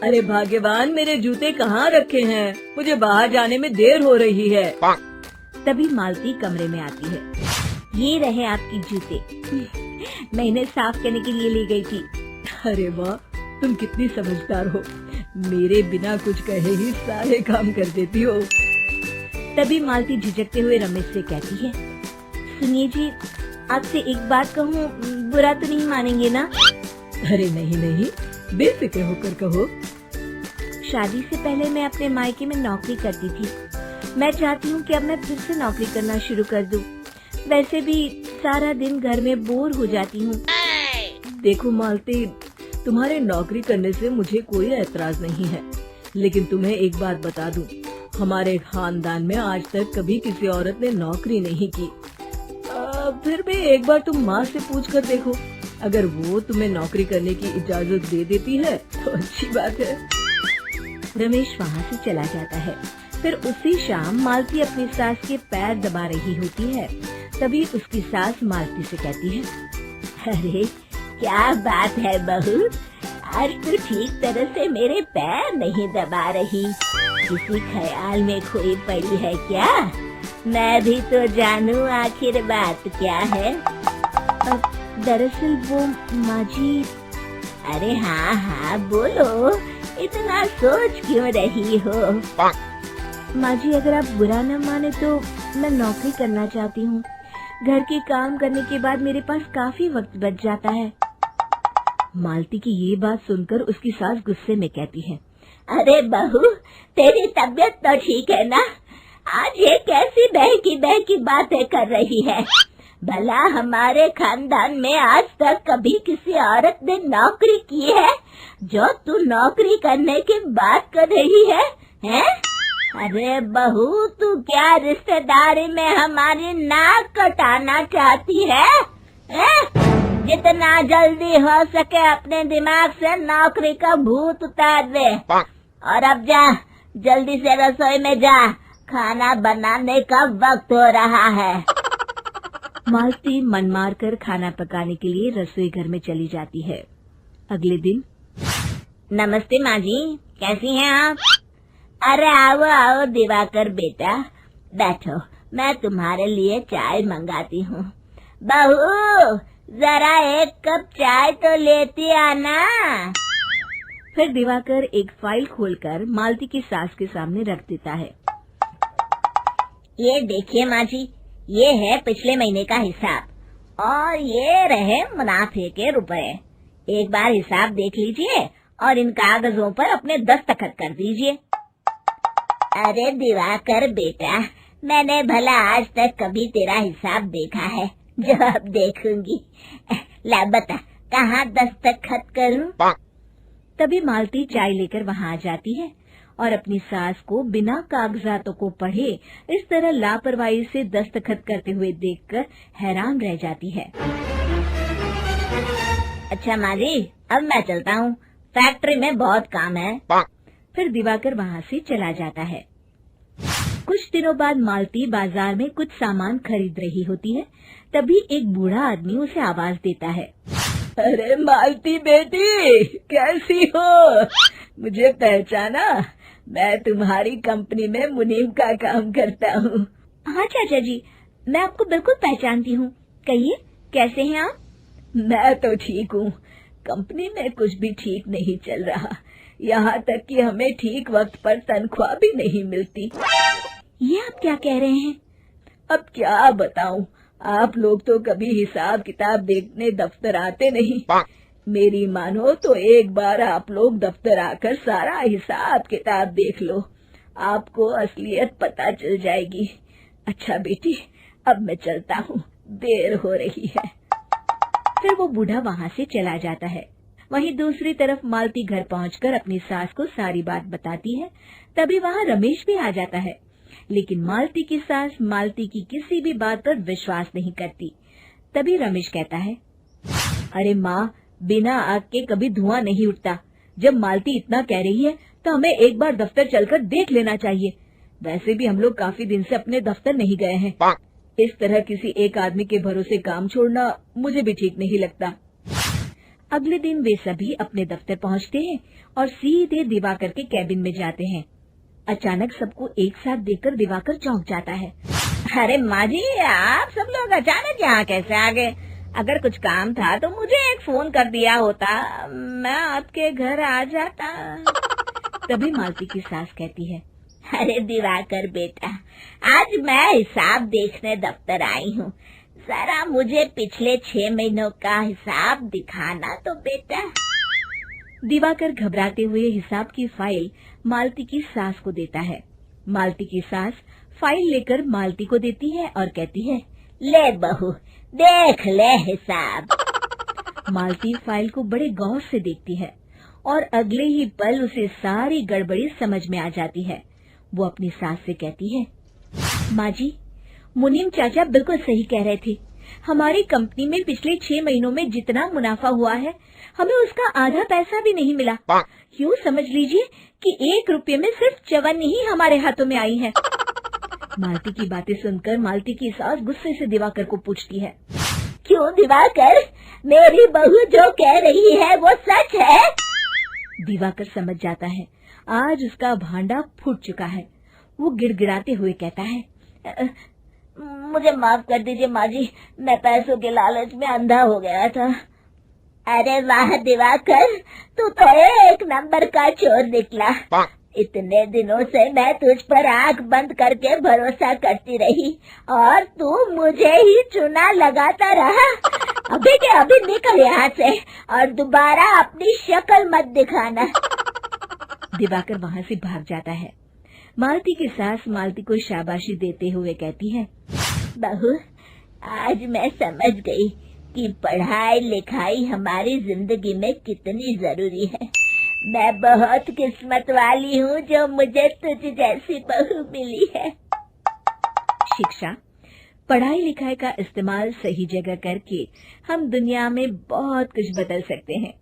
अरे भाग्यवान, मेरे जूते कहाँ रखे हैं? मुझे बाहर जाने में देर हो रही है। तभी मालती कमरे में आती है। ये रहे आपके जूते, मैं इन्हें साफ करने के लिए ले गई थी। अरे वाह, तुम कितनी समझदार हो, मेरे बिना कुछ कहे ही सारे काम कर देती हो। तभी मालती झिझकते हुए रमेश से कहती है, सुनिए जी, आपसे एक बात कहूँ, बुरा तो नहीं मानेंगे ना? अरे नहीं नहीं, बेफिक्र होकर कहो। शादी से पहले मैं अपने मायके में नौकरी करती थी। मैं चाहती हूँ कि अब मैं फिर से नौकरी करना शुरू कर दूँ। वैसे भी सारा दिन घर में बोर हो जाती हूँ। देखो मालती, तुम्हारे नौकरी करने से मुझे कोई ऐतराज नहीं है, लेकिन तुम्हें एक बात बता दूं, हमारे खानदान में आज तक कभी किसी औरत ने नौकरी नहीं की। फिर भी एक बार तुम माँ से पूछ कर देखो, अगर वो तुम्हें नौकरी करने की इजाजत दे देती है तो अच्छी बात है। रमेश वहाँ से चला जाता है। फिर उसी शाम मालती अपनी सास के पैर दबा रही होती है। तभी उसकी सास मालती से कहती है, अरे क्या बात है बहू, आज तो ठीक तरह से मेरे पैर नहीं दबा रही, किसी ख्याल में खोई पड़ी है क्या? मैं भी तो जानूं आखिर बात क्या है। दरअसल वो माँ जी। अरे हाँ हाँ बोलो, इतना सोच क्यों रही हो? माँ जी, अगर आप बुरा न माने तो मैं नौकरी करना चाहती हूँ। घर के काम करने के बाद मेरे पास काफी वक्त बच जाता है। मालती की ये बात सुनकर उसकी सास गुस्से में कहती है, अरे बहू, तेरी तबीयत तो ठीक है ना? आज ये कैसी बहकी बातें कर रही है? भला हमारे खानदान में आज तक कभी किसी औरत ने नौकरी की है जो तू नौकरी करने की बात कर रही है, हैं? अरे बहू, तू क्या रिश्तेदारी में हमारी नाक कटाना चाहती है? जितना जल्दी हो सके अपने दिमाग से नौकरी का भूत उतार दे, और अब जा, जल्दी से रसोई में जा, खाना बनाने का वक्त हो रहा है। मालती मन मार कर खाना पकाने के लिए रसोई घर में चली जाती है। अगले दिन, नमस्ते माँ जी, कैसी हैं आप? अरे आओ आओ दिवाकर बेटा, बैठो, मैं तुम्हारे लिए चाय मंगाती हूँ। बहू, जरा एक कप चाय तो लेती आना। फिर दिवाकर एक फाइल खोलकर मालती की सास के सामने रख देता है। ये देखिए माँ जी, ये है पिछले महीने का हिसाब और ये रहे मुनाफे के रुपए। एक बार हिसाब देख लीजिए और इन कागजों पर अपने दस्तखत कर दीजिए। अरे दिवाकर बेटा, मैंने भला आज तक कभी तेरा हिसाब देखा है जो अब देखूंगी? ला बता, कहाँ दस्तखत करूं? तभी मालती चाय लेकर वहाँ आ जाती है और अपनी सास को बिना कागजातों को पढ़े इस तरह लापरवाही से दस्तखत करते हुए देखकर हैरान रह जाती है। अच्छा माँ जी, अब मैं चलता हूँ, फैक्ट्री में बहुत काम है। फिर दिवाकर वहाँ से चला जाता है। कुछ दिनों बाद मालती बाजार में कुछ सामान खरीद रही होती है। तभी एक बूढ़ा आदमी उसे आवाज देता है, अरे मालती बेटी, कैसी हो? मुझे पहचाना? मैं तुम्हारी कंपनी में मुनीम का काम करता हूँ। हाँ चाचा जी, मैं आपको बिल्कुल पहचानती हूँ। कहिए, कैसे हैं आप? मैं तो ठीक हूँ, कंपनी में कुछ भी ठीक नहीं चल रहा, यहाँ तक कि हमें ठीक वक्त पर तनख्वाह भी नहीं मिलती। ये आप क्या कह रहे हैं? अब क्या बताऊँ, आप लोग तो कभी हिसाब किताब देखने दफ्तर आते नहीं। मेरी मानो तो एक बार आप लोग दफ्तर आकर सारा हिसाब किताब देख लो, आपको असलियत पता चल जाएगी। अच्छा बेटी, अब मैं चलता हूँ, देर हो रही है। फिर वो बूढ़ा वहाँ से चला जाता है। वहीं दूसरी तरफ मालती घर पहुंचकर अपनी सास को सारी बात बताती है। तभी वहाँ रमेश भी आ जाता है, लेकिन मालती की सास मालती की किसी भी बात पर विश्वास नहीं करती। तभी रमेश कहता है, अरे माँ, बिना आग के कभी धुआं नहीं उठता। जब मालती इतना कह रही है तो हमें एक बार दफ्तर चलकर देख लेना चाहिए। वैसे भी हम लोग काफी दिन से अपने दफ्तर नहीं गए हैं। इस तरह किसी एक आदमी के भरोसे काम छोड़ना मुझे भी ठीक नहीं लगता। अगले दिन वे सभी अपने दफ्तर पहुंचते हैं और सीधे दिवाकर के कैबिन में जाते हैं। अचानक सबको एक साथ देखकर दिवाकर चौंक जाता है। अरे माँ जी, आप सब लोग अचानक यहाँ कैसे आ गए? अगर कुछ काम था तो मुझे एक फोन कर दिया होता, मैं आपके घर आ जाता। तभी मालती की सास कहती है, अरे दिवाकर बेटा, आज मैं हिसाब देखने दफ्तर आई हूँ, जरा मुझे पिछले 6 महीनों का हिसाब दिखाना तो बेटा। दिवाकर घबराते हुए हिसाब की फाइल मालती की सास को देता है। मालती की सास फाइल लेकर मालती को देती है और कहती है, ले बहू, देख ले हिसाब। मालती फाइल को बड़े गौर से देखती है और अगले ही पल उसे सारी गड़बड़ी समझ में आ जाती है। वो अपनी सास से कहती है, माँ जी, मुनीम चाचा बिल्कुल सही कह रहे थे। हमारी कंपनी में पिछले 6 महीनों में जितना मुनाफा हुआ है, हमें उसका आधा पैसा भी नहीं मिला। यूँ समझ लीजिए कि 1 रुपये में सिर्फ चवन्नी ही हमारे हाथों में आई है। मालती की बातें सुनकर मालती की सास गुस्से से दिवाकर को पूछती है, क्यों दिवाकर, मेरी बहू जो कह रही है वो सच है? दिवाकर समझ जाता है आज उसका भांडा फूट चुका है। वो गिड़गिड़ाते हुए कहता है, मुझे माफ कर दीजिए माँ जी, मैं पैसों के लालच में अंधा हो गया था। अरे वाह दिवाकर, तू तो एक नंबर का चोर निकला। इतने दिनों से मैं तुझ पर आंख बंद करके भरोसा करती रही और तू मुझे ही चुना लगाता रहा। अभी के अभी निकल यहाँ से और दोबारा अपनी शक्ल मत दिखाना। दिवाकर वहाँ से भाग जाता है। मालती की सास मालती को शाबाशी देते हुए कहती है, बहू, आज मैं समझ गई कि पढ़ाई लिखाई हमारी जिंदगी में कितनी जरूरी है। मैं बहुत किस्मत वाली हूँ जो मुझे तुझ जैसी बहू मिली है। शिक्षा, पढ़ाई लिखाई का इस्तेमाल सही जगह करके हम दुनिया में बहुत कुछ बदल सकते हैं।